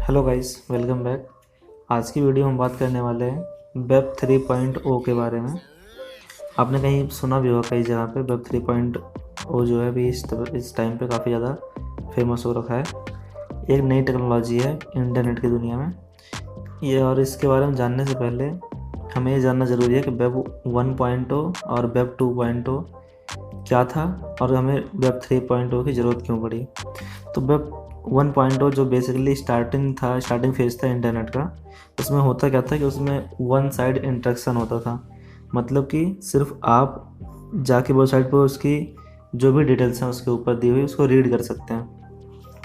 Hello guys, welcome back. आज की video में बात करने वाले हैं वेब 3.0 के बारे में। आपने कहीं सुना भी होगा कई जगह पे वेब 3.0 जो है अभी इस टाइम पे काफ़ी ज़्यादा फेमस हो रखा है। एक नई टेक्नोलॉजी है इंटरनेट की दुनिया में ये, और इसके बारे में जानने से पहले हमें ये जानना ज़रूरी है कि वेब 1.0 और वेब 2.0 क्या था और हमें वेब 3.0 की ज़रूरत क्यों पड़ी। तो वेब 1.0 जो बेसिकली स्टार्टिंग फेज था इंटरनेट का, उसमें होता क्या था कि उसमें वन साइड इंटरेक्शन होता था। मतलब कि सिर्फ आप जाके वेबसाइट पर उसकी जो भी डिटेल्स हैं उसके ऊपर दी हुई उसको रीड कर सकते हैं।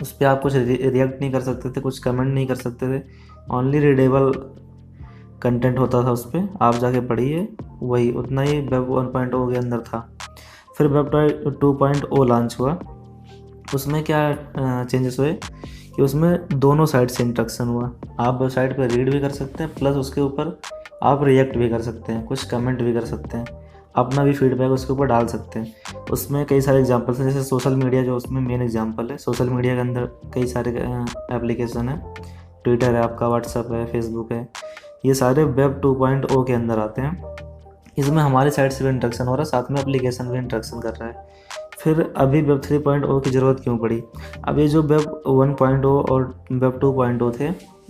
उस पर आप कुछ रिएक्ट नहीं कर सकते थे, कुछ कमेंट नहीं कर सकते थे। ओनली रीडेबल कंटेंट होता था उस पर, आप जाके पढ़िए, वही उतना ही वेब 1.0 के अंदर था। फिर वेब 2.0 लॉन्च हुआ। उसमें क्या चेंजेस हुए कि उसमें दोनों साइड से इंटरेक्शन हुआ। आप वेबसाइट पर रीड भी कर सकते हैं, प्लस उसके ऊपर आप रिएक्ट भी कर सकते हैं, कुछ कमेंट भी कर सकते हैं, अपना भी फीडबैक उसके ऊपर डाल सकते हैं। उसमें कई सारे एग्जांपल्स हैं, जैसे सोशल मीडिया जो उसमें मेन एग्जांपल है। सोशल मीडिया के अंदर कई सारे एप्लीकेशन है, ट्विटर है आपका, व्हाट्सअप है, फेसबुक है, ये सारे वेब 2.0 के अंदर आते हैं। इसमें हमारी साइड से भी इंटरेक्शन हो रहा है, साथ में एप्लीकेशन भी इंटरेक्शन कर रहा है। फिर अभी वेब 3.0 की ज़रूरत क्यों पड़ी। अब ये जो वेब 1.0 और वेब 2.0 थे,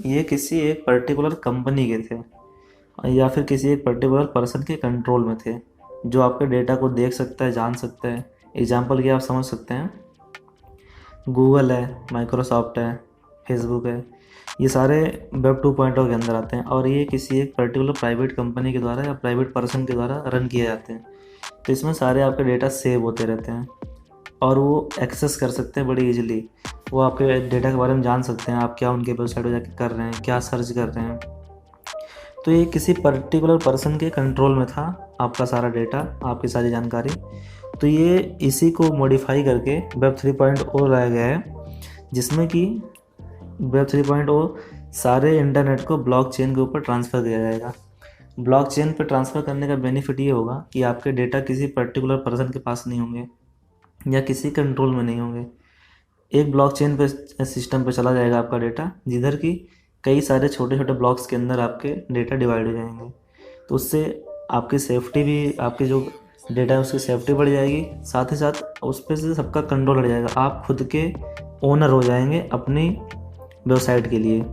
ये किसी एक पर्टिकुलर कंपनी के थे या फिर किसी एक पर्टिकुलर पर्सन के कंट्रोल में थे, जो आपके डेटा को देख सकता है, जान सकता है। एग्जाम्पल की आप समझ सकते हैं, गूगल है, माइक्रोसॉफ्ट है, फेसबुक है, ये सारे वेब 2.0 के अंदर आते हैं और ये किसी एक पर्टिकुलर प्राइवेट कंपनी के द्वारा या प्राइवेट पर्सन के द्वारा रन किए जाते हैं। तो इसमें सारे आपके डेटा सेव होते रहते हैं और वो एक्सेस कर सकते हैं बड़ी इजीली। वो आपके डेटा के बारे में जान सकते हैं, आप क्या उनके वेबसाइट पर जाकर कर रहे हैं, क्या सर्च कर रहे हैं। तो ये किसी पर्टिकुलर पर्सन के कंट्रोल में था, आपका सारा डेटा, आपकी सारी जानकारी। तो ये इसी को मॉडिफाई करके वेब 3.0 लाया गया है, जिसमें कि वेब 3.0 सारे इंटरनेट को ब्लॉकचेन के ऊपर ट्रांसफ़र किया जाएगा। ब्लॉकचेन पर ट्रांसफ़र करने का बेनिफिट ये होगा कि आपके डेटा किसी पर्टिकुलर पर्सन के पास नहीं होंगे या किसी कंट्रोल में नहीं होंगे। एक ब्लॉकचेन पे सिस्टम पे चला जाएगा आपका डेटा, जिधर की कई सारे छोटे छोटे ब्लॉक्स के अंदर आपके डेटा डिवाइड हो जाएंगे। तो उससे आपकी सेफ्टी भी, आपके जो डेटा है उसकी सेफ्टी बढ़ जाएगी, साथ ही साथ उस पर से सबका कंट्रोल हट जाएगा। आप खुद के ओनर हो जाएंगे अपनी वेबसाइट के लिए,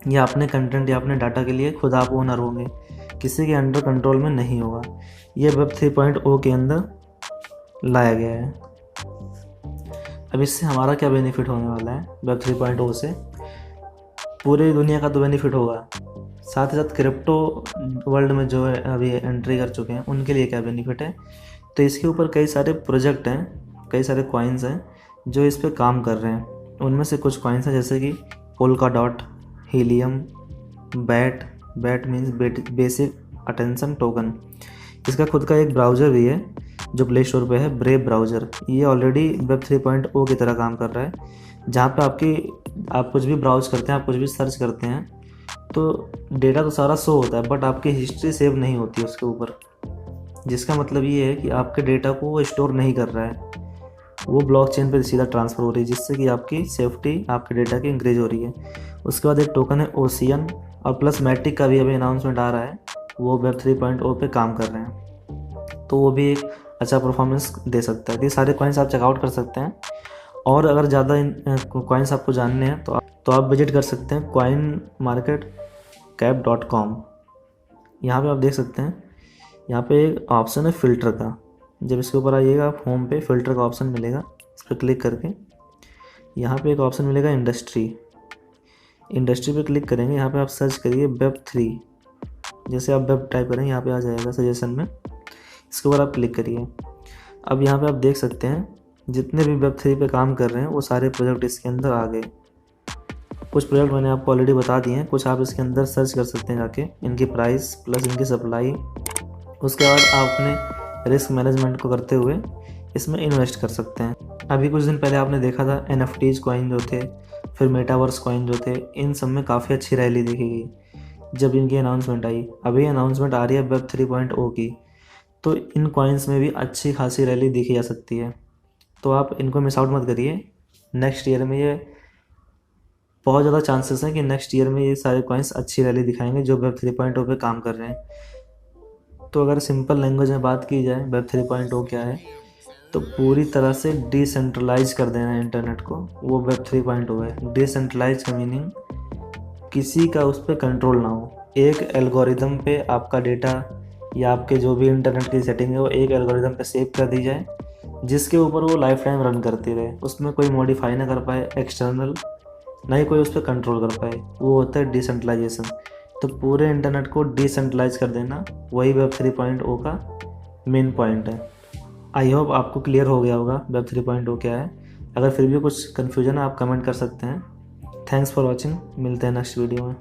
या अपने कंटेंट या अपने डाटा के लिए खुद आप ओनर होंगे, किसी के अंडर कंट्रोल में नहीं होगा। ये वेब 3.0 के अंदर लाया गया है। अब इससे हमारा क्या बेनिफिट होने वाला है वेब 3.0 से। पूरी दुनिया का तो बेनिफिट होगा, साथ ही साथ क्रिप्टो वर्ल्ड में जो है अभी एंट्री कर चुके हैं उनके लिए क्या बेनिफिट है। तो इसके ऊपर कई सारे प्रोजेक्ट हैं, कई सारे कॉइन्स हैं जो इस पर काम कर रहे हैं। उनमें से कुछ कॉइन्स हैं जैसे कि polka dot, helium, bat. Bat means basic attention token. इसका खुद का एक ब्राउज़र भी है जो प्ले स्टोर पे है, ब्रेव ब्राउज़र। ये ऑलरेडी वेब 3.0 की तरह काम कर रहा है, जहाँ पे आप कुछ भी ब्राउज़ करते हैं, आप कुछ भी सर्च करते हैं तो डेटा तो सारा शो होता है, बट आपकी हिस्ट्री सेव नहीं होती उसके ऊपर। जिसका मतलब ये है कि आपके डेटा को वो स्टोर नहीं कर रहा है, वो ब्लॉकचेन पे सीधा ट्रांसफ़र हो रही है, जिससे कि आपकी सेफ्टी आपके डेटा की इंक्रीज हो रही है। उसके बाद एक टोकन है ओशियन, और प्लस मैटिक का भी अभी अनाउंसमेंट आ रहा है, वो वेब 3.0 पे काम कर रहे हैं, तो वो भी एक अच्छा परफॉर्मेंस दे सकता है। ये सारे कॉइन्स आप चेकआउट कर सकते हैं। और अगर ज़्यादा कॉइन्स आपको जानने हैं तो आप विजिट कर सकते हैं coinmarketcap.com। यहाँ पे आप देख सकते हैं, यहाँ पे एक ऑप्शन है फ़िल्टर का। जब इसके ऊपर आइएगा आप होम पे, फ़िल्टर का ऑप्शन मिलेगा, इस पर क्लिक करके यहाँ पे एक ऑप्शन मिलेगा इंडस्ट्री। इंडस्ट्री पे क्लिक करेंगे, यहाँ पे आप सर्च करिए वेब 3। जैसे आप वेब टाइप करेंगे यहाँ पे आ जाएगा सजेशन में, इसके ऊपर आप क्लिक करिए। अब यहाँ पे आप देख सकते हैं जितने भी वेब 3 पे काम कर रहे हैं वो सारे प्रोजेक्ट इसके अंदर आ गए। कुछ प्रोजेक्ट मैंने आपको ऑलरेडी बता दिए हैं, कुछ आप इसके अंदर सर्च कर सकते हैं जाके, इनकी प्राइस प्लस इनकी सप्लाई। उसके बाद आप अपने रिस्क मैनेजमेंट को करते हुए इसमें इन्वेस्ट कर सकते हैं। अभी कुछ दिन पहले आपने देखा था NFTs कॉइन जो थे, फिर मेटावर्स कॉइन जो थे, इन सब में काफ़ी अच्छी रैली देखी गई जब इनकी अनाउंसमेंट आई। अभी अनाउंसमेंट आ रही है वेब 3.0 की, तो इन कॉइन्स में भी अच्छी खासी रैली देखी जा सकती है। तो आप इनको मिस आउट मत करिए। नेक्स्ट ईयर में ये बहुत ज़्यादा चांसेस हैं कि नेक्स्ट ईयर में ये सारे कॉइन्स अच्छी रैली दिखाएंगे जो वेब 3.0 पे काम कर रहे हैं। तो अगर सिंपल लैंग्वेज में बात की जाए वेब 3.0 क्या है, तो पूरी तरह से डिसेंट्रलाइज कर देना है इंटरनेट को, वो वेब 3.0 है। डिसेंट्रलाइज का मीनिंग किसी का उस पर कंट्रोल ना हो। एक एल्गोरिदम पे आपका डेटा या आपके जो भी इंटरनेट की सेटिंग है वो एक एल्गोरिदम पे सेव कर दी जाए, जिसके ऊपर वो लाइफ टाइम रन करती रहे, उसमें कोई मॉडिफाई ना कर पाए एक्सटर्नल, ना ही कोई उस पर कंट्रोल कर पाए। वो होता है डिसेंट्रलाइजेशन। तो पूरे इंटरनेट को डिसेंट्रलाइज कर देना, वही वेब 3.0 का मेन पॉइंट है। आई होप आपको क्लियर हो गया होगा वेब 3.0 क्या है। अगर फिर भी कुछ कन्फ्यूजन है आप कमेंट कर सकते हैं। थैंक्स फॉर वॉचिंग, मिलते हैं नेक्स्ट वीडियो में।